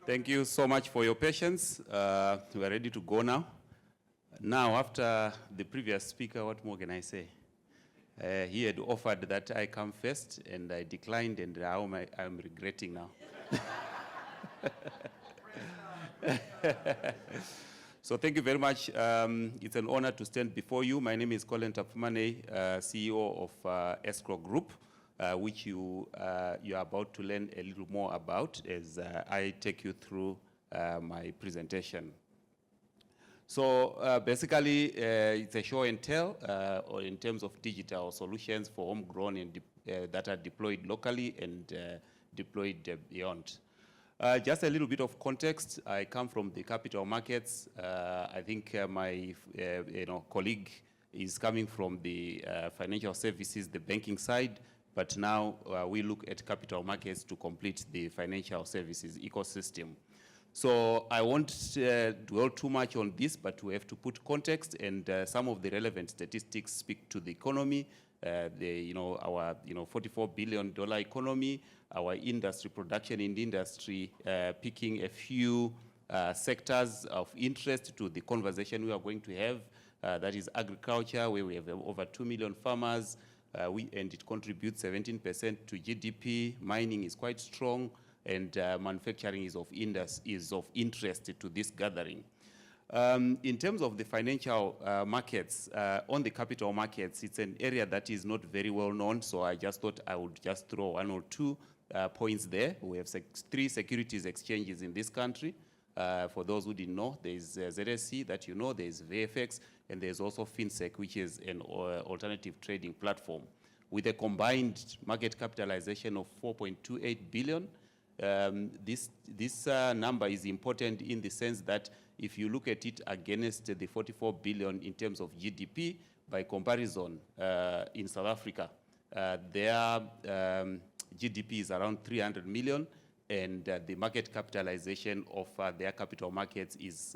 Thank you so much for your patience. We are ready to go now. Now, after the previous speaker, what more can I say? He had offered that I come first, and I declined, and now I'm regretting now. So thank you very much. It's an honor to stand before you. My name is Collen Tapfumaneyi, CEO of Escrow Group, which you are about to learn a little more about as I take you through my presentation. So basically, it's a show and tell or in terms of digital solutions for homegrown and that are deployed locally and deployed beyond. Just a little bit of context. I come from the capital markets. I think my colleague is coming from the financial services, the banking side, but now we look at capital markets to complete the financial services ecosystem. So I won't dwell too much on this, but we have to put context, and some of the relevant statistics speak to the economy, our $44 billion economy, our industry production in the industry, picking a few sectors of interest to the conversation we are going to have. That is agriculture, where we have over 2 million farmers, and it contributes 17% to GDP. Mining is quite strong, and manufacturing is of interest to this gathering. In terms of the financial markets, on the capital markets, it's an area that is not very well known, so I just thought I would just throw one or two points there. We have 3 securities exchanges in this country. For those who didn't know, there's ZSC that you know, there's VFX, and there's also FinSec, which is an alternative trading platform, with a combined market capitalization of 4.28 billion. This number is important in the sense that if you look at it against the 44 billion in terms of GDP, by comparison, in South Africa, their GDP is around 300 million, and the market capitalization of their capital markets is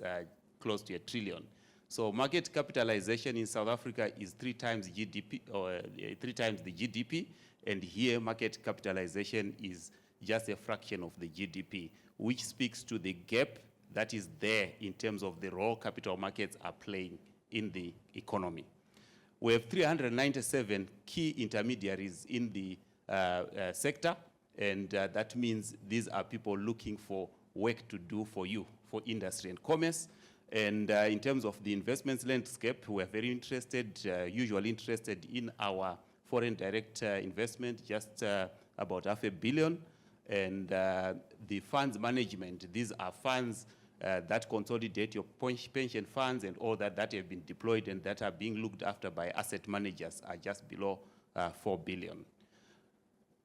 close to 1 trillion. So market capitalization in South Africa is 3 times GDP, or 3 times the GDP, and here market capitalization is just a fraction of the GDP, which speaks to the gap that is there in terms of the role capital markets are playing in the economy. We have 397 key intermediaries in the sector, and that means these are people looking for work to do for you, for industry and commerce. And in terms of the investments landscape, we are very interested, usually interested in our foreign direct investment, just about $500 million. And the funds management, these are funds that consolidate your pension funds and all that have been deployed and that are being looked after by asset managers, are just below 4 billion.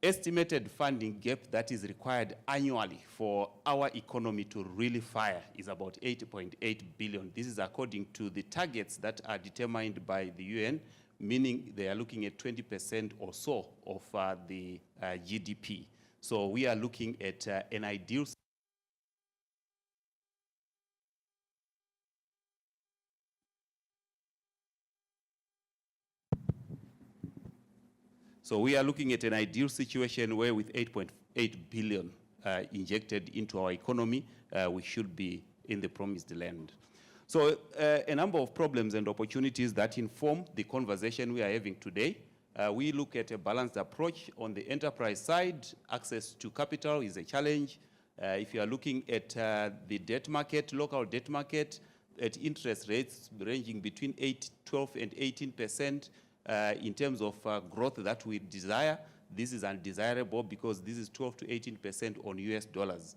Estimated funding gap that is required annually for our economy to really fire is about 8.8 billion. This is according to the targets that are determined by the UN, meaning they are looking at 20% or so of the GDP. So we are looking at an ideal. So we are looking at an ideal situation where with 8.8 billion injected into our economy, we should be in the promised land. So a number of problems and opportunities that inform the conversation we are having today. We look at a balanced approach on the enterprise side. Access to capital is a challenge. If you are looking at the debt market, local debt market, at interest rates ranging between 12 and 18%, in terms of growth that we desire, this is undesirable because this is 12 to 18% on US dollars.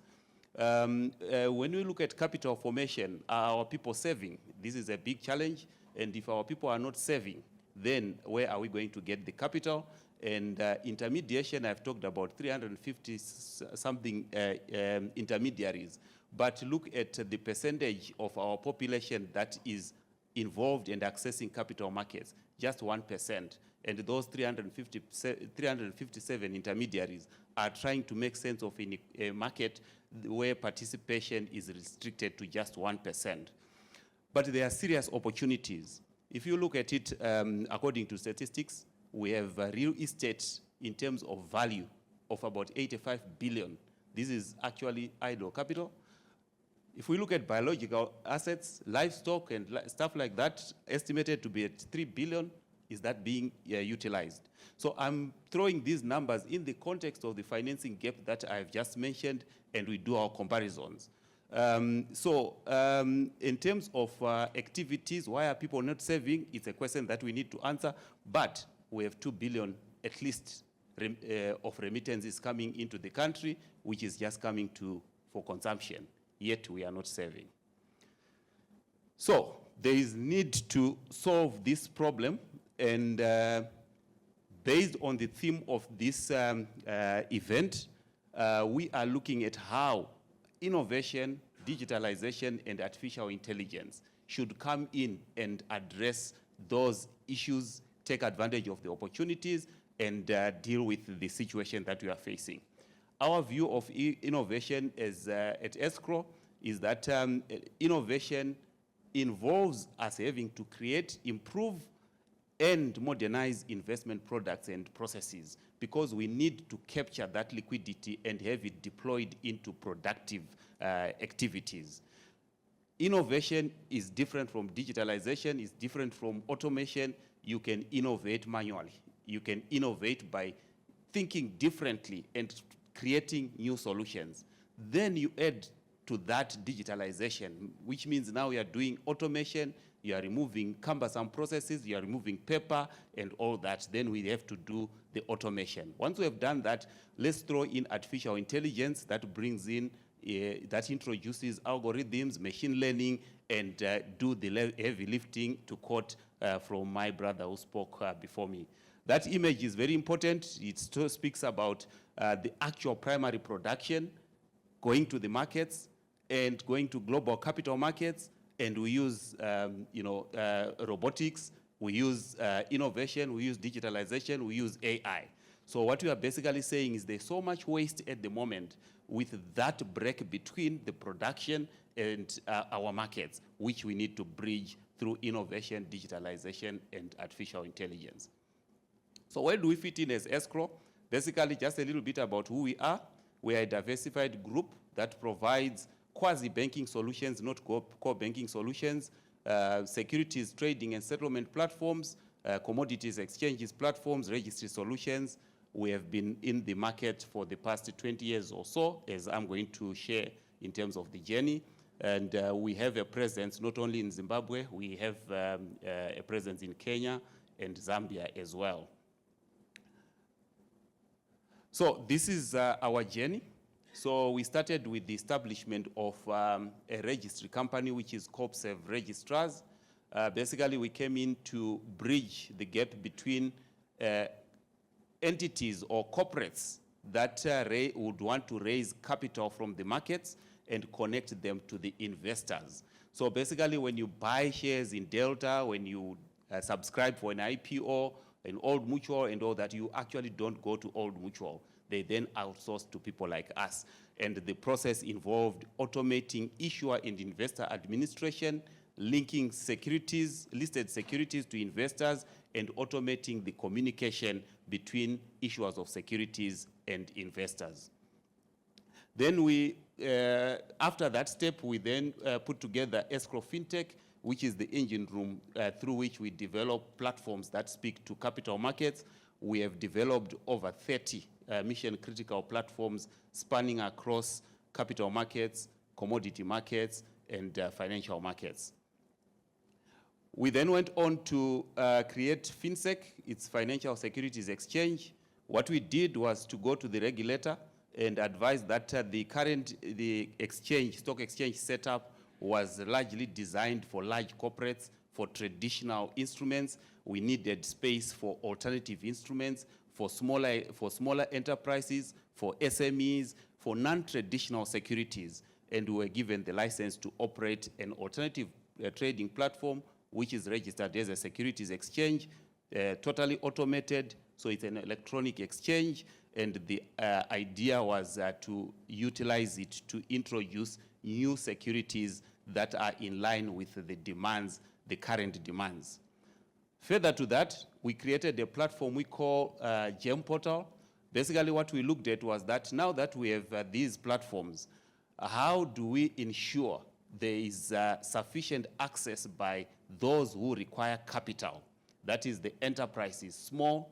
When we look at capital formation, are our people saving? This is a big challenge, and if our people are not saving, then where are we going to get the capital? And intermediation, I've talked about 350-something intermediaries, but look at the percentage of our population that is involved in accessing capital markets, just 1%. And those 357 intermediaries are trying to make sense of a market where participation is restricted to just 1%. But there are serious opportunities. If you look at it, according to statistics, we have real estate in terms of value of about 85 billion. This is actually idle capital. If we look at biological assets, livestock and stuff like that, estimated to be at 3 billion, is that being utilized? So I'm throwing these numbers in the context of the financing gap that I've just mentioned, and we do our comparisons. In terms of activities, why are people not saving? It's a question that we need to answer, but we have 2 billion at least of remittances coming into the country, which is just coming for consumption, yet we are not saving. So there is need to solve this problem, and based on the theme of this event, we are looking at how innovation, digitalization, and artificial intelligence should come in and address those issues, take advantage of the opportunities, and deal with the situation that we are facing. Our view of innovation is, at escrow is that innovation involves us having to create, improve, and modernize investment products and processes, because we need to capture that liquidity and have it deployed into productive activities. Innovation is different from digitalization, is different from automation. You can innovate manually. You can innovate by thinking differently and creating new solutions. Then you add to that digitalization, which means now you are doing automation, you are removing cumbersome processes, you are removing paper and all that. Then we have to do the automation. Once we have done that, let's throw in artificial intelligence that brings in, that introduces algorithms, machine learning, and do the heavy lifting, to quote from my brother who spoke before me. That image is very important. It still speaks about the actual primary production, going to the markets and going to global capital markets, and we use robotics, we use innovation, we use digitalization, we use AI. So what we are basically saying is there's so much waste at the moment with that break between the production and our markets, which we need to bridge through innovation, digitalization, and artificial intelligence. So where do we fit in as escrow? Basically, just a little bit about who we are. We are a diversified group that provides quasi-banking solutions, not core banking solutions, securities trading and settlement platforms, commodities exchanges platforms, registry solutions. We have been in the market for the past 20 years or so, as I'm going to share in terms of the journey. And we have a presence not only in Zimbabwe, we have a presence in Kenya and Zambia as well. So this is our journey. So we started with the establishment of a registry company, which is CorpServe Registrars. Basically, we came in to bridge the gap between entities or corporates that would want to raise capital from the markets and connect them to the investors. So basically, when you buy shares in Delta, when you subscribe for an IPO, an Old Mutual and all that, you actually don't go to Old Mutual. They then outsource to people like us. And the process involved automating issuer and investor administration, linking securities, listed securities to investors, and automating the communication between issuers of securities and investors. Then we, after that step, we then put together Escrow FinTech, which is the engine room through which we develop platforms that speak to capital markets. We have developed over 30 mission-critical platforms spanning across capital markets, commodity markets, and financial markets. We then went on to create FinSec, its Financial Securities Exchange. What we did was to go to the regulator and advise that the exchange, stock exchange setup was largely designed for large corporates, for traditional instruments. We needed space for alternative instruments, for smaller enterprises, for SMEs, for non-traditional securities. And we were given the license to operate an alternative trading platform, which is registered as a securities exchange, totally automated, so it's an electronic exchange. And the idea was to utilize it to introduce new securities that are in line with the demands, the current demands. Further to that, we created a platform we call Gem Portal. Basically what we looked at was that now that we have these platforms, how do we ensure there is sufficient access by those who require capital? That is the enterprises, small,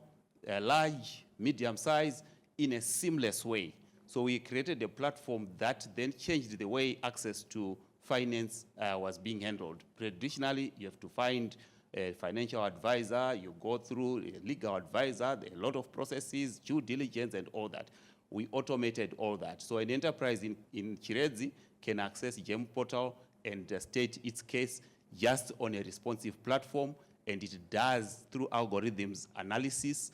large, medium size, in a seamless way. So we created a platform that then changed the way access to finance was being handled. Traditionally, you have to find a financial advisor, you go through a legal advisor, there are a lot of processes, due diligence and all that. We automated all that. So an enterprise in Chiredzi can access GEM portal and state its case just on a responsive platform, and it does through algorithms analysis,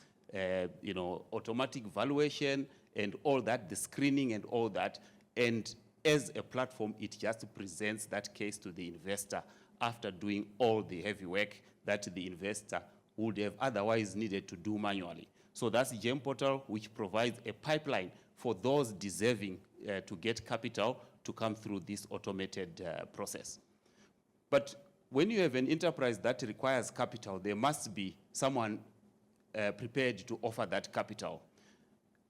automatic valuation and all that, the screening and all that. And as a platform, it just presents that case to the investor after doing all the heavy work that the investor would have otherwise needed to do manually. So that's GEM portal, which provides a pipeline for those deserving to get capital to come through this automated process. But when you have an enterprise that requires capital, there must be someone prepared to offer that capital.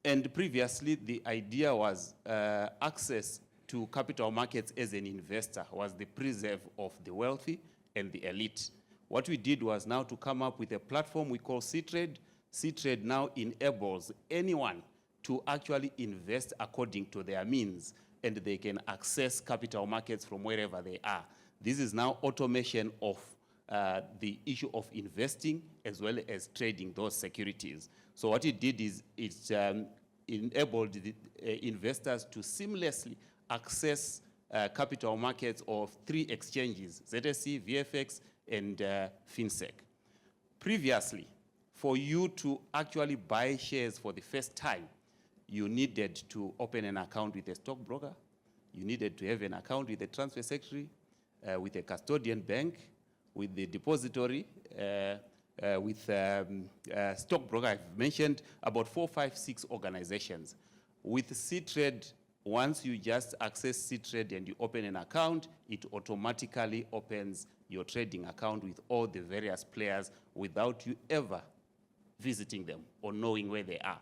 And previously, the idea was access to capital markets as an investor was the preserve of the wealthy and the elite. What we did was now to come up with a platform we call C-Trade. C-Trade now enables anyone to actually invest according to their means, and they can access capital markets from wherever they are. This is now automation of the issue of investing as well as trading those securities. So what it did is it enabled the investors to seamlessly access capital markets of 3 exchanges, ZSE, VFX, and FinSec. Previously, for you to actually buy shares for the first time, you needed to open an account with a stockbroker, you needed to have an account with a transfer secretary, with a custodian bank, with the depository, with stockbroker. I've mentioned about 4, 5, 6 organizations. With C-Trade, once you just access C-Trade and you open an account, it automatically opens your trading account with all the various players without you ever visiting them or knowing where they are.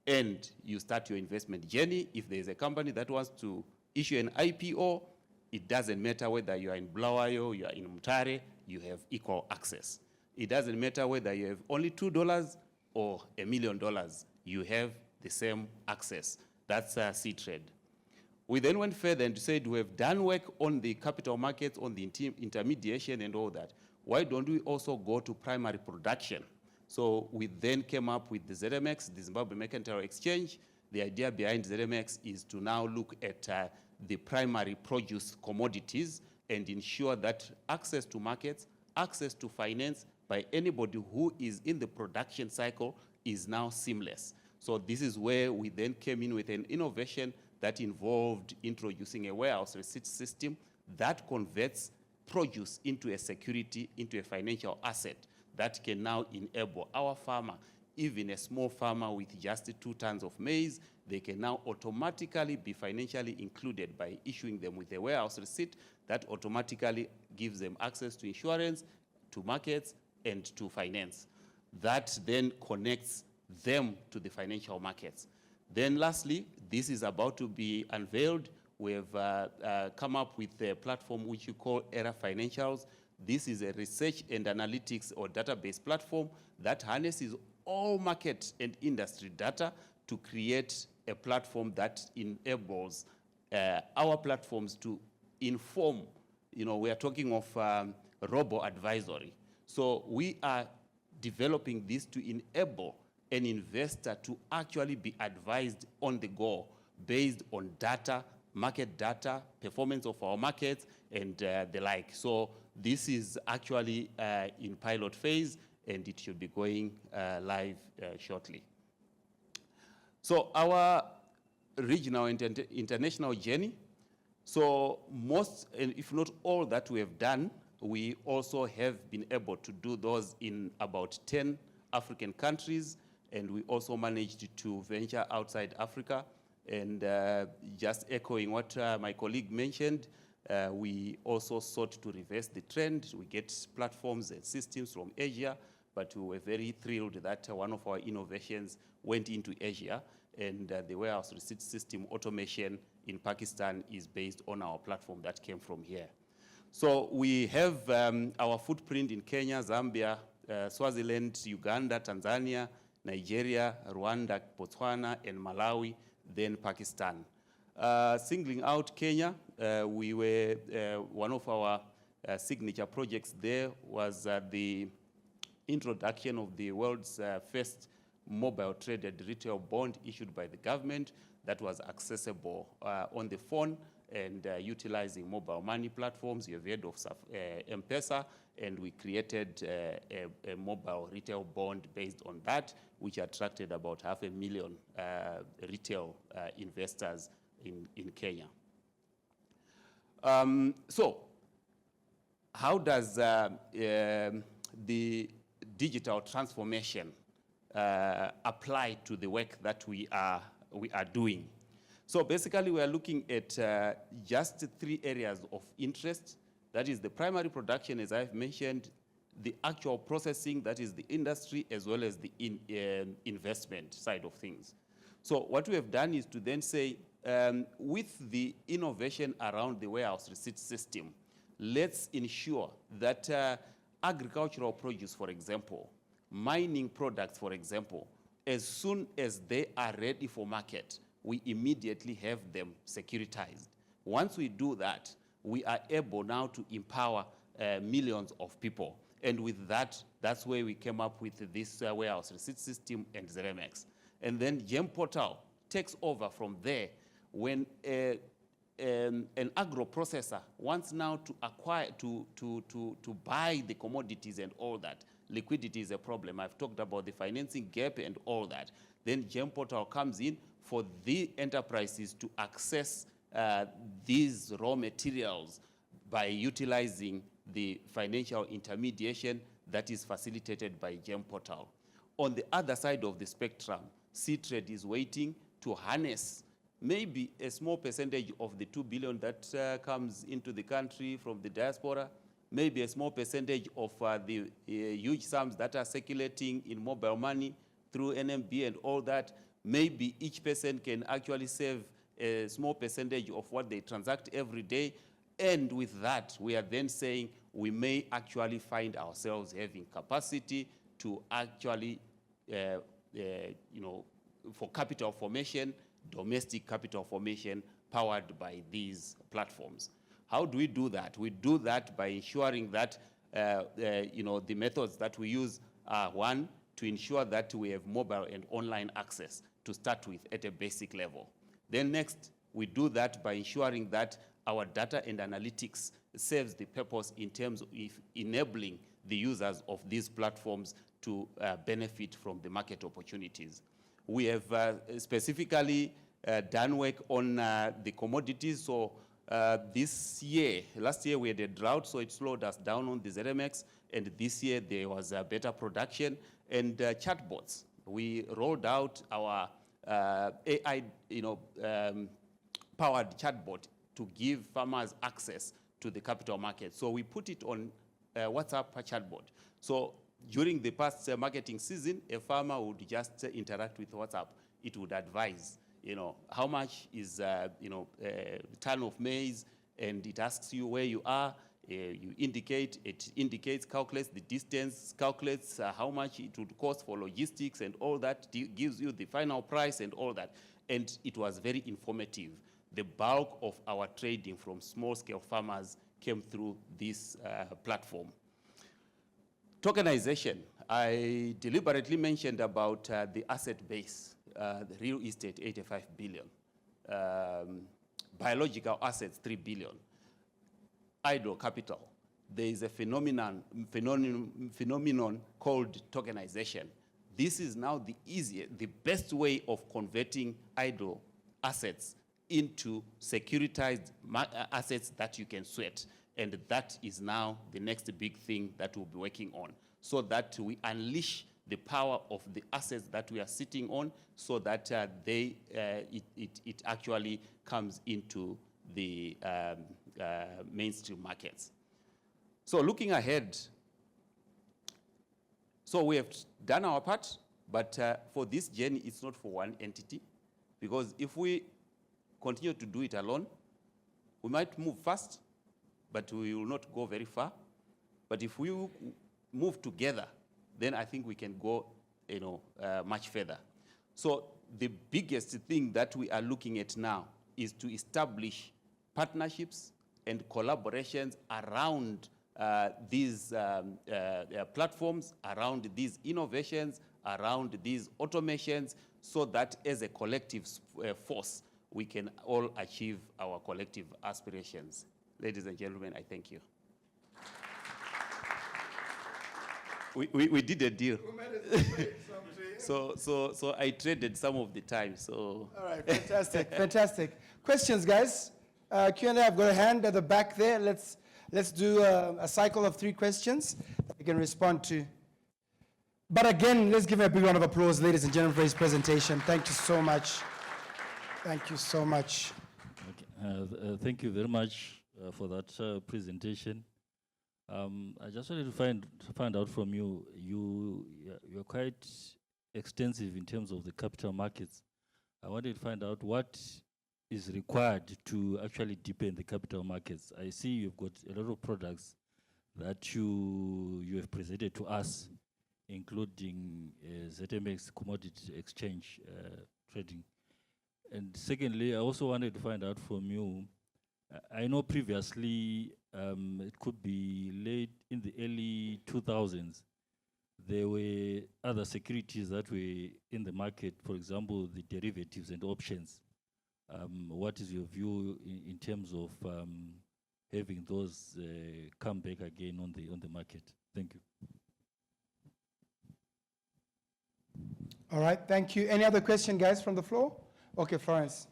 And you start your investment journey. If there's a company that wants to issue an IPO, it doesn't matter whether you are in Bulawayo, you are in Mutare, you have equal access. It doesn't matter whether you have only $2 or $1 million, you have the same access. That's C-Trade. We then went further and said we have done work on the capital markets, on the intermediation and all that. Why don't we also go to primary production? So we then came up with the ZMX, the Zimbabwe Mercantile Exchange. The idea behind ZMX is to now look at the primary produce commodities and ensure that access to markets, access to finance by anybody who is in the production cycle is now seamless. So this is where we then came in with an innovation that involved introducing a warehouse receipt system that converts produce into a security, into a financial asset that can now enable our farmer, even a small farmer with just 2 tons of maize, they can now automatically be financially included by issuing them with a warehouse receipt that automatically gives them access to insurance, to markets, and to finance. That then connects them to the financial markets. Then lastly, this is about to be unveiled. We have come up with a platform which you call Era Financials. This is a research and analytics or database platform that harnesses all market and industry data to create a platform that enables our platforms to inform. We are talking of robo-advisory. So we are developing this to enable an investor to actually be advised on the go based on data, market data, performance of our markets, and the like. So this is actually in pilot phase, and it should be going live shortly. So our regional and international journey. So most, and if not all that we have done, we also have been able to do those in about 10 African countries, and we also managed to venture outside Africa. And just echoing what my colleague mentioned, we also sought to reverse the trend. We get platforms and systems from Asia, but we were very thrilled that one of our innovations went into Asia, and the warehouse receipt system automation in Pakistan is based on our platform that came from here. So we have our footprint in Kenya, Zambia, Swaziland, Uganda, Tanzania, Nigeria, Rwanda, Botswana, and Malawi, then Pakistan. Singling out Kenya, we were, one of our signature projects there was the introduction of the world's first mobile traded retail bond issued by the government that was accessible on the phone and utilizing mobile money platforms. You've heard of M-Pesa, and we created a mobile retail bond based on that, which attracted about 500,000 retail investors in Kenya. So how does the digital transformation apply to the work that we are doing? So basically, we are looking at just 3 areas of interest. That is the primary production, as I've mentioned, the actual processing, that is the industry, as well as the investment side of things. So what we have done is to then say, with the innovation around the warehouse receipt system, let's ensure that agricultural produce, for example, mining products, for example, as soon as they are ready for market, we immediately have them securitized. Once we do that, we are able now to empower millions of people. And with that, that's where we came up with this warehouse receipt system and Zeremex. And then GEM Portal takes over from there when an agro processor wants now to acquire, to buy the commodities and all that. Liquidity is a problem. I've talked about the financing gap and all that. Then GEM Portal comes in for the enterprises to access these raw materials by utilizing the financial intermediation that is facilitated by GEM Portal. On the other side of the spectrum, C-Trade is waiting to harness maybe a small percentage of the 2 billion that comes into the country from the diaspora, maybe a small percentage of the huge sums that are circulating in mobile money through NMB and all that. Maybe each person can actually save a small percentage of what they transact every day. And with that, we are then saying we may actually find ourselves having capacity to actually, for capital formation, domestic capital formation powered by these platforms. How do we do that? We do that by ensuring that the methods that we use are, one, to ensure that we have mobile and online access to start with at a basic level. Then next, we do that by ensuring that our data and analytics serves the purpose in terms of enabling the users of these platforms to benefit from the market opportunities. We have specifically done work on the commodities. So this year, last year we had a drought, so it slowed us down on the Zeremex, and this year there was a better production. And chatbots, we rolled out our AI, powered chatbot to give farmers access to the capital market. So we put it on WhatsApp chatbot. So during the past marketing season, a farmer would just interact with WhatsApp. It would advise, how much is, a ton of maize, and it asks you where you are. You indicate, it indicates, calculates the distance, calculates how much it would cost for logistics and all that, gives you the final price and all that. And it was very informative. The bulk of our trading from small-scale farmers came through this platform. Tokenization. I deliberately mentioned about the asset base, the real estate, 85 billion. Biological assets, 3 billion. Idle capital. There is a phenomenon called tokenization. This is now the best way of converting idle assets into securitized assets that you can sweat. And that is now the next big thing that we'll be working on, so that we unleash the power of the assets that we are sitting on, so that it actually comes into the mainstream markets. So looking ahead, so we have done our part, but for this journey, it's not for one entity, because if we continue to do it alone, we might move fast, but we will not go very far. But if we move together, then I think we can go, much further. So the biggest thing that we are looking at now is to establish partnerships and collaborations around these platforms, around these innovations, around these automations, so that as a collective force, we can all achieve our collective aspirations. Ladies and gentlemen, I thank you. We did a deal. So I traded some of the time. So. All right, fantastic, fantastic. Questions, guys? Q&A, I've got a hand at the back there. Let's do a cycle of 3 questions that you can respond to. But again, let's give him a big round of applause, ladies and gentlemen, for his presentation. Thank you so much. Thank you so much. Okay. Thank you very much for that presentation. I just wanted to find out from you. You're quite extensive in terms of the capital markets. I wanted to find out what is required to actually deepen the capital markets. I see you've got a lot of products that you have presented to us, including ZMX commodity exchange trading. And secondly, I also wanted to find out from you, I know previously, it could be late in the early 2000s, there were other securities that were in the market, for example, the derivatives and options. What is your view in terms of having those come back again on the market? Thank you. All right, thank you. Any other question, guys, from the floor? Okay, Florence.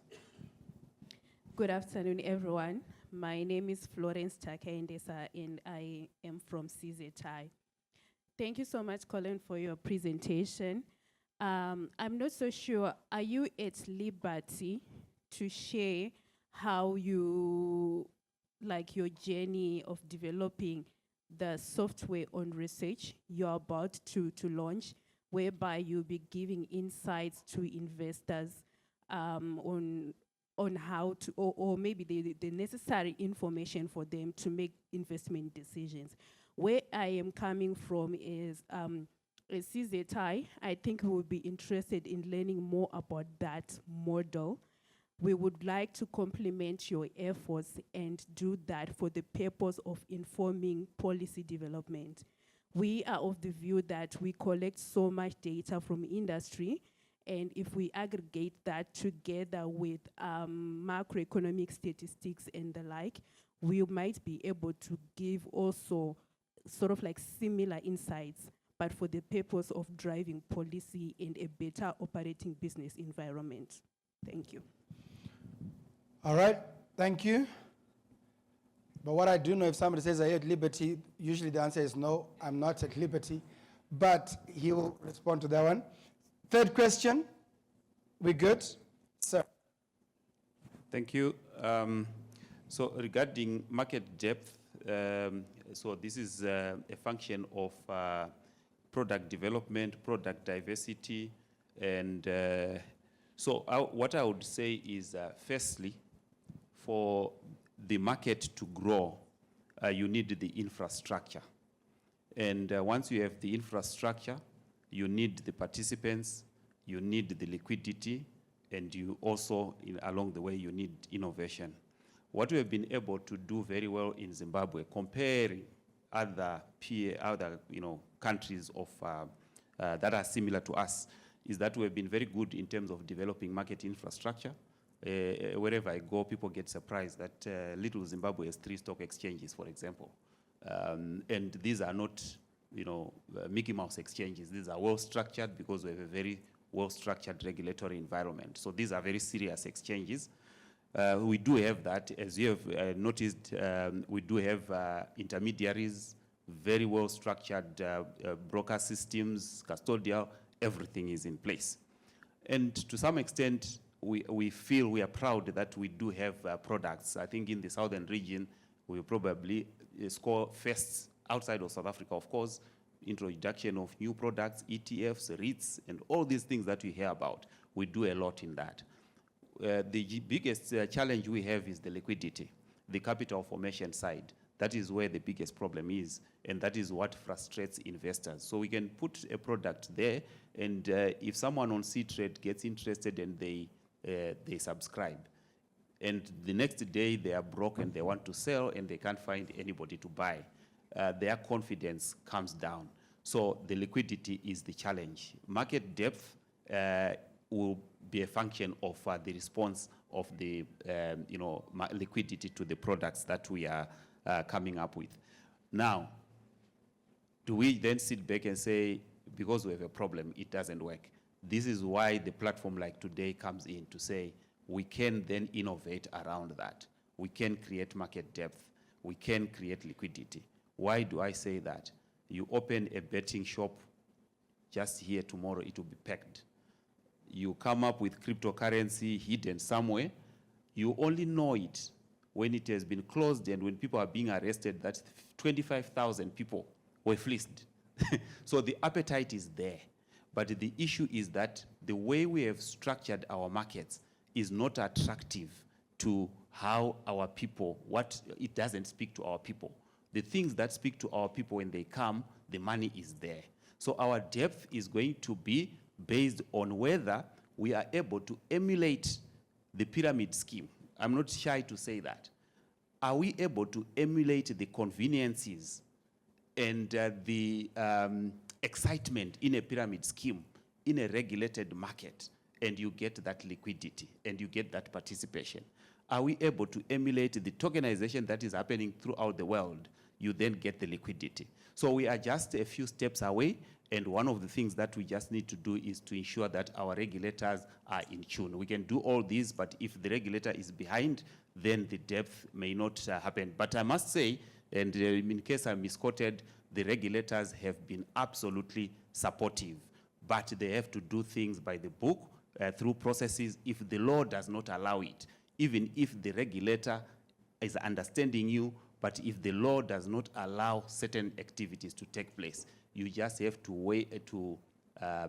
Good afternoon, everyone. My name is Florence Takaendesa, and I am from CZI. Thank you so much, Collen, for your presentation. I'm not so sure, are you at liberty to share how you, like your journey of developing the software on research you're about to launch, whereby you'll be giving insights to investors on how to, or maybe the necessary information for them to make investment decisions. Where I am coming from is as CZI, I think we would be interested in learning more about that model. We would like to complement your efforts and do that for the purpose of informing policy development. We are of the view that we collect so much data from industry, and if we aggregate that together with macroeconomic statistics and the like, we might be able to give also sort of like similar insights, but for the purpose of driving policy and a better operating business environment. Thank you. All right, thank you. But what I do know, if somebody says, are you at liberty? Usually the answer is no, I'm not at liberty. But he will respond to that one. Third question, we good? Sir. Thank you. So regarding market depth, so this is a function of product development, product diversity, and so what I would say is, firstly, for the market to grow, you need the infrastructure. And once you have the infrastructure, you need the participants, you need the liquidity, and you also, along the way, you need innovation. What we have been able to do very well in Zimbabwe, comparing other countries of, that are similar to us, is that we have been very good in terms of developing market infrastructure. Wherever I go, people get surprised that little Zimbabwe has 3 stock exchanges, for example. And these are not, Mickey Mouse exchanges. These are well-structured because we have a very well-structured regulatory environment. So these are very serious exchanges. We do have that. As you have noticed, we do have intermediaries, very well-structured broker systems, custodial, everything is in place. And to some extent, we feel we are proud that we do have products. I think in the southern region, we will probably score first outside of South Africa, of course, introduction of new products, ETFs, REITs, and all these things that we hear about. We do a lot in that. the biggest challenge we have is the liquidity, the capital formation side. That is where the biggest problem is, and that is what frustrates investors. So we can put a product there, and if someone on C-Trade gets interested and they subscribe, and the next day they are broke and they want to sell and they can't find anybody to buy, their confidence comes down. So the liquidity is the challenge. Market depth will be a function of the response of the liquidity to the products that we are coming up with. Now, do we then sit back and say, because we have a problem, it doesn't work? This is why the platform like today comes in to say, we can then innovate around that. We can create market depth. We can create liquidity. Why do I say that? You open a betting shop just here tomorrow, it will be packed. You come up with cryptocurrency hidden somewhere, you only know it when it has been closed and when people are being arrested, that 25,000 people were fleeced. So the appetite is there. But the issue is that the way we have structured our markets is not attractive to how our people, it doesn't speak to our people. The things that speak to our people when they come, the money is there. So our depth is going to be based on whether we are able to emulate the pyramid scheme. I'm not shy to say that. Are we able to emulate the conveniences and the excitement in a pyramid scheme, in a regulated market, and you get that liquidity, and you get that participation? Are we able to emulate the tokenization that is happening throughout the world? You then get the liquidity. So we are just a few steps away, and one of the things that we just need to do is to ensure that our regulators are in tune. We can do all these, but if the regulator is behind, then the depth may not happen. But I must say, and in case I'm misquoted, the regulators have been absolutely supportive, but they have to do things by the book, through processes. If the law does not allow it, even if the regulator is understanding you, but if the law does not allow certain activities to take place, you just have to wait to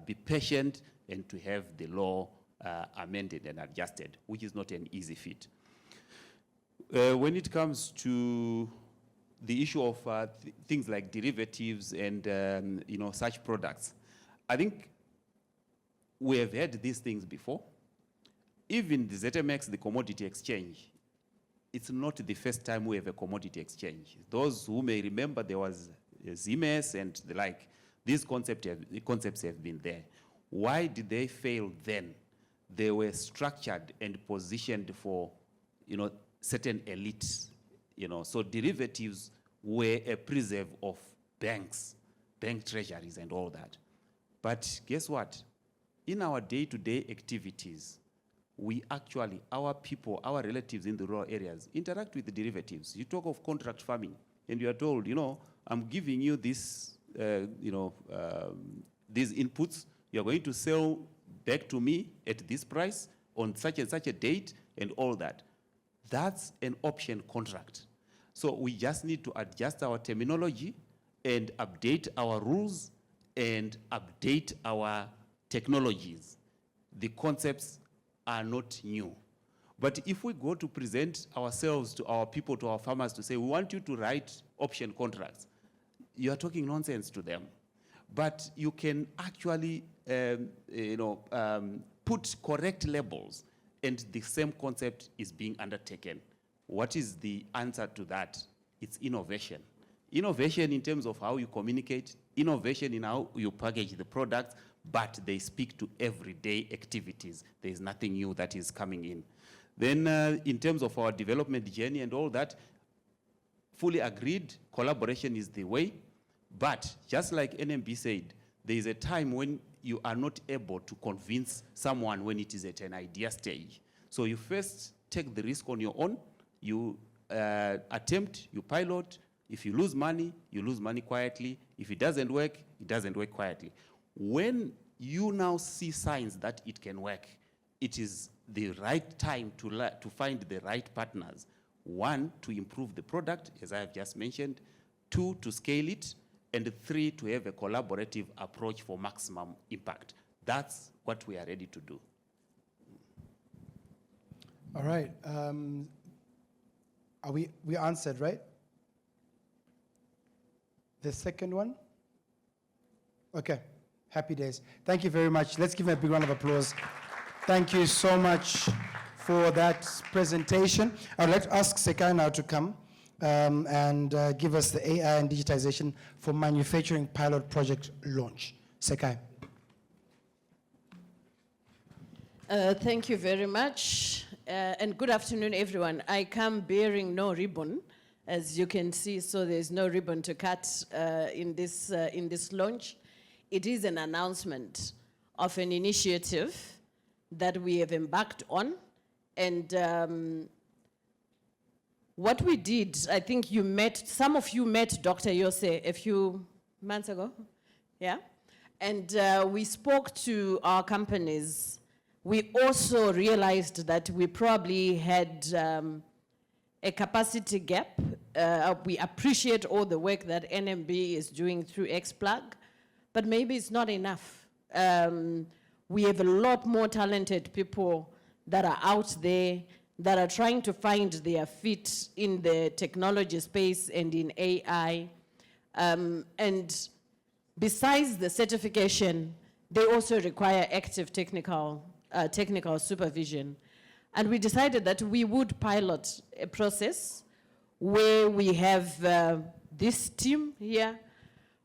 be patient and to have the law amended and adjusted, which is not an easy feat. When it comes to the issue of things like derivatives and such products, I think we have had these things before. Even the ZMX, the commodity exchange, it's not the first time we have a commodity exchange. Those who may remember, there was ZMS and the like. These concepts have been there. Why did they fail then? They were structured and positioned for, certain elites. So derivatives were a preserve of banks, bank treasuries and all that. But guess what? In our day-to-day activities, we actually, our people, our relatives in the rural areas, interact with the derivatives. You talk of contract farming, and you are told, I'm giving you this, these inputs. You're going to sell back to me at this price on such and such a date and all that. That's an option contract. So we just need to adjust our terminology and update our rules and update our technologies. The concepts are not new. But if we go to present ourselves to our people, to our farmers, to say, we want you to write option contracts, you are talking nonsense to them. But you can actually put correct labels, and the same concept is being undertaken. What is the answer to that? It's innovation. Innovation in terms of how you communicate, innovation in how you package the products, but they speak to everyday activities. There is nothing new that is coming in. Then in terms of our development journey and all that, fully agreed, collaboration is the way. But just like NMB said, there is a time when you are not able to convince someone when it is at an idea stage. So you first take the risk on your own. You attempt, you pilot. If you lose money quietly. If it doesn't work quietly. When you now see signs that it can work, it is the right time to find the right partners. One, to improve the product, as I have just mentioned. Two, to scale it. And three, to have a collaborative approach for maximum impact. That's what we are ready to do. All right. Are we answered, right? The second one? Okay. Happy days. Thank you very much. Let's give him a big round of applause. Thank you so much for that presentation. I'd like to ask Sekai now to come and give us the AI and digitization for manufacturing pilot project launch. Sekai. Thank you very much, and good afternoon, everyone. I come bearing no ribbon, as you can see, so there's no ribbon to cut in this launch. It is an announcement of an initiative that we have embarked on, and what we did, I think some of you met Dr. Yose a few months ago, yeah? And we spoke to our companies. We also realized that we probably had a capacity gap. We appreciate all the work that NMB is doing through XPlug, but maybe it's not enough. We have a lot more talented people that are out there that are trying to find their feet in the technology space and in AI. And besides the certification, they also require active technical supervision. And we decided that we would pilot a process where we have this team here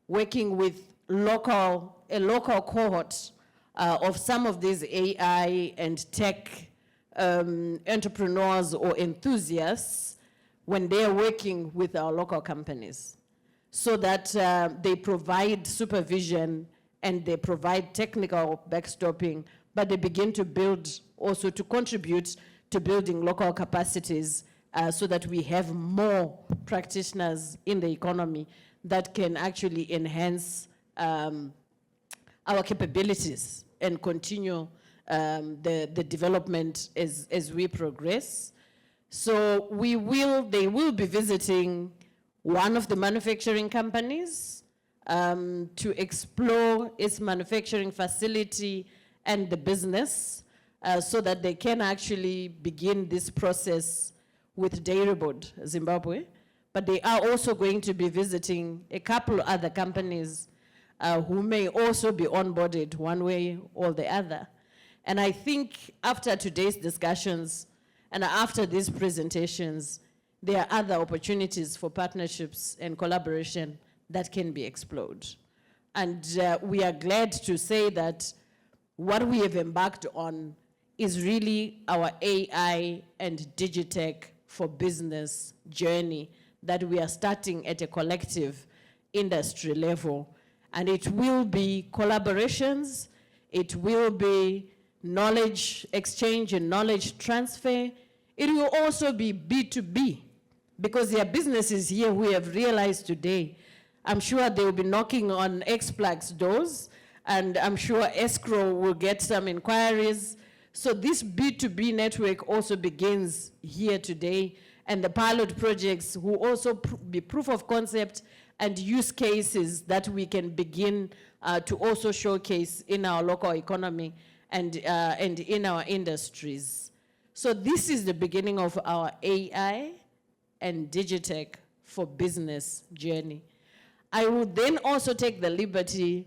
working with a local cohort of some of these AI and tech entrepreneurs or enthusiasts when they're working with our local companies, so that they provide supervision and they provide technical backstopping, but they begin to build, also to contribute to building local capacities so that we have more practitioners in the economy that can actually enhance our capabilities and continue the development as we progress. So they will be visiting one of the manufacturing companies to explore its manufacturing facility and the business so that they can actually begin this process with Dairybod, Zimbabwe. But they are also going to be visiting a couple other companies who may also be onboarded one way or the other. And I think after today's discussions and after these presentations, there are other opportunities for partnerships and collaboration that can be explored. And we are glad to say that what we have embarked on is really our AI and Digitech for business journey that we are starting at a collective industry level. And it will be collaborations, it will be knowledge exchange and knowledge transfer. It will also be B2B, because there are businesses here who have realized today, I'm sure they will be knocking on XPlug's doors, and I'm sure escrow will get some inquiries. So this B2B network also begins here today, and the pilot projects will also be proof of concept and use cases that we can begin to also showcase in our local economy and in our industries. So this is the beginning of our AI and Digitech for business journey. I would then also take the liberty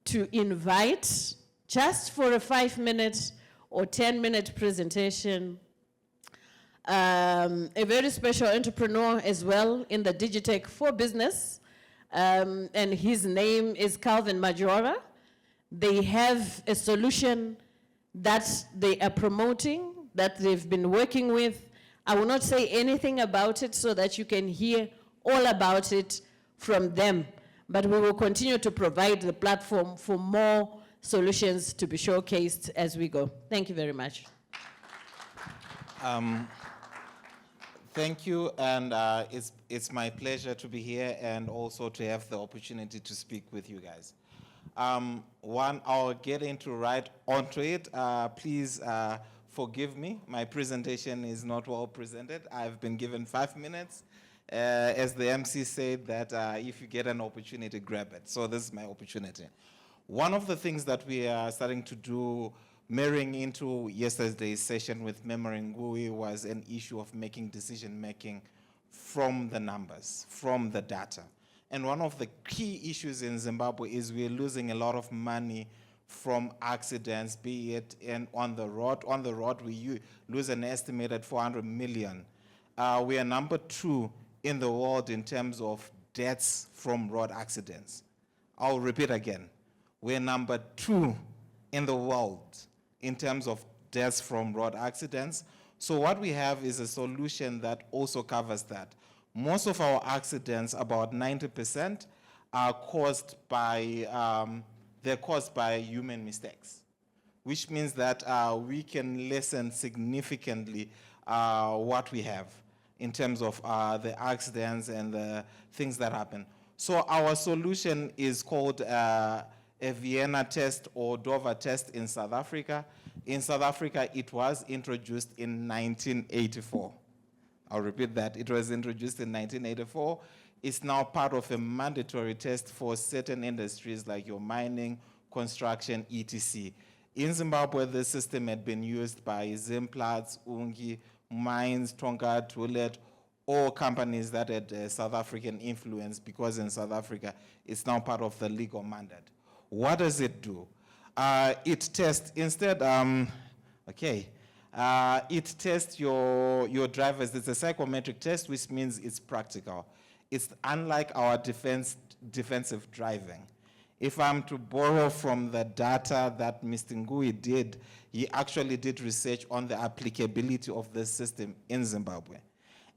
to invite, just for a 5-minute or 10-minute presentation, a very special entrepreneur as well in the Digitech for business, and his name is Calvin Majora. They have a solution that they are promoting, that they've been working with. I will not say anything about it so that you can hear all about it from them, but we will continue to provide the platform for more solutions to be showcased as we go. Thank you very much. Thank you, and it's my pleasure to be here and also to have the opportunity to speak with you guys. I'll get into right onto it. Please forgive me. My presentation is not well presented. I've been given 5 minutes. As the MC said, that if you get an opportunity, grab it. So this is my opportunity. One of the things that we are starting to do Marrying into yesterday's session with Memory Ngui was an issue of making decision-making from the numbers, from the data. And one of the key issues in Zimbabwe is we're losing a lot of money from accidents, be it on the road. On the road, we lose an estimated 400 million. We are number 2 in the world in terms of deaths from road accidents. I'll repeat again. We're number 2 in the world in terms of deaths from road accidents. So what we have is a solution that also covers that. Most of our accidents, about 90%, are caused by, they're caused by human mistakes, which means that we can lessen significantly what we have in terms of the accidents and the things that happen. So our solution is called a Vienna test or Dover test in South Africa. In South Africa, it was introduced in 1984. I'll repeat that. It was introduced in 1984. It's now part of a mandatory test for certain industries like your mining, construction, etc. In Zimbabwe, this system had been used by Zimplats, Ungi, Mines, Tonga, Tulet, all companies that had South African influence, because in South Africa, it's now part of the legal mandate. What does it do? It tests, instead, it tests your drivers. It's a psychometric test, which means it's practical. It's unlike our defensive driving. If I'm to borrow from the data that Mr. Ngui did, he actually did research on the applicability of this system in Zimbabwe.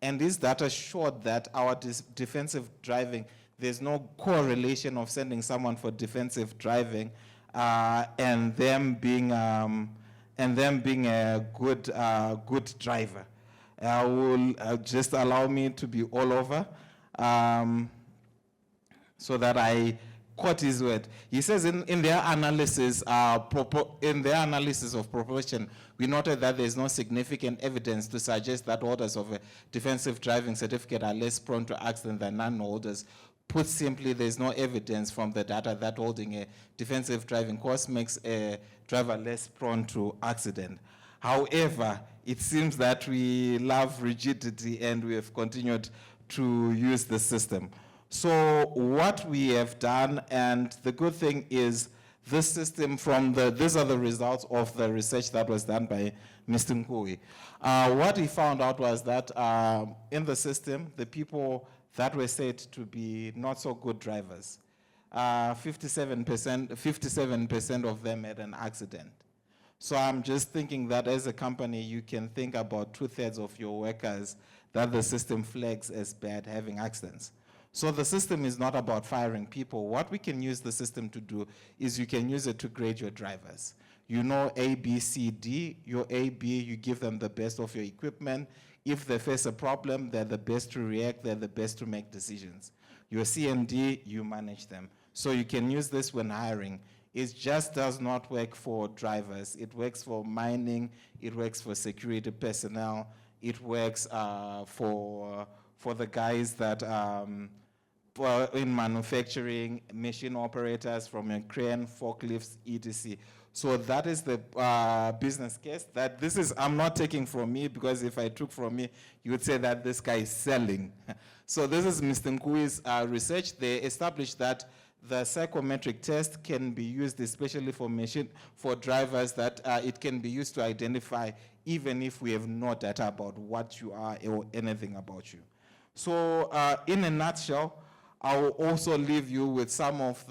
And this data showed that our defensive driving, there's no correlation of sending someone for defensive driving and them being a good driver. Will just allow me to be all over so that I quote his word. He says in their analysis of proportion, we noted that there is no significant evidence to suggest that holders of a defensive driving certificate are less prone to accident than non-holders. Put simply, there's no evidence from the data that holding a defensive driving course makes a driver less prone to accident. However, it seems that we love rigidity and we have continued to use the system. So what we have done, and the good thing is this system these are the results of the research that was done by Mr. Ngui. What he found out was that in the system, the people that were said to be not so good drivers, 57% of them had an accident. So I'm just thinking that as a company, you can think about 2/3 of your workers that the system flags as bad having accidents. So the system is not about firing people. What we can use the system to do is you can use it to grade your drivers. You know A, B, C, D. Your A, B, you give them the best of your equipment. If they face a problem, they're the best to react, they're the best to make decisions. Your C and D, you manage them. So you can use this when hiring. It just does not work for drivers. It works for mining, it works for security personnel, it works for the guys that in manufacturing, machine operators from a crane, forklifts, etc. So that is the business case. That this is, I'm not taking from me, because if I took from me, you would say that this guy is selling. So this is Mr. Nkui's research. They established that the psychometric test can be used especially for drivers, that it can be used to identify even if we have no data about what you are or anything about you. So in a nutshell, I will also leave you with some of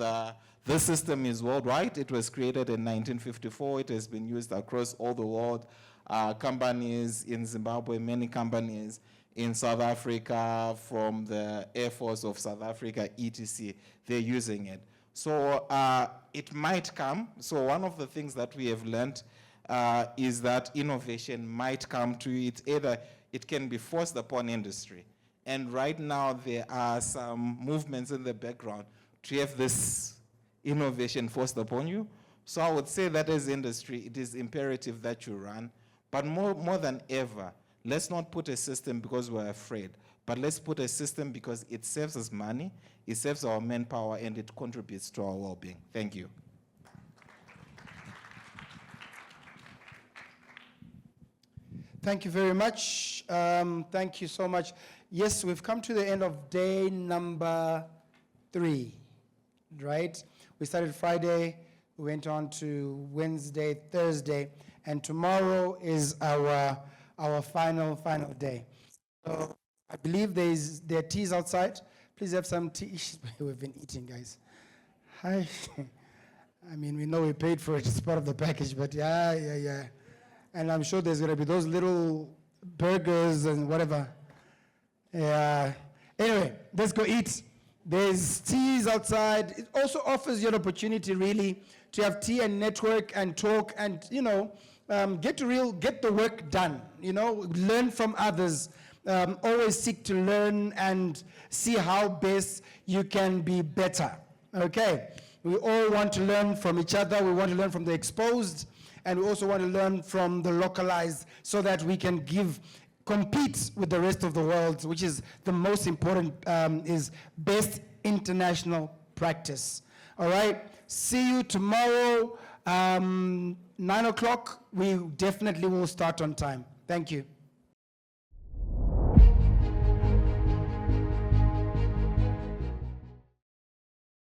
this system is worldwide. It was created in 1954. It has been used across all the world. Companies in Zimbabwe, many companies in South Africa, from the Air Force of South Africa, etc., they're using it. So it might come. So one of the things that we have learned is that innovation might come to it. Either it can be forced upon industry. And right now, there are some movements in the background to have this innovation forced upon you. So I would say that as industry, it is imperative that you run. But more than ever, let's not put a system because we're afraid, but let's put a system because it saves us money, it saves our manpower, and it contributes to our well-being. Thank you. Thank you very much. Thank you so much. Yes, we've come to the end of day number 3, right? We started Friday, we went on to Wednesday, Thursday, and tomorrow is our final day. So I believe there are teas outside. Please have some tea. We've been eating, guys. Hi. I mean, we know we paid for it. It's part of the package, but yeah. And I'm sure there's going to be those little burgers and whatever. Yeah. Anyway, let's go eat. There's teas outside. It also offers you an opportunity, really, to have tea and network and talk and, get the work done, learn from others. Always seek to learn and see how best you can be better. Okay? We all want to learn from each other. We want to learn from the exposed, and we also want to learn from the localized so that we can compete with the rest of the world, which is the most important, is best international practice. All right? See you tomorrow, 9 o'clock. We definitely will start on time. Thank you.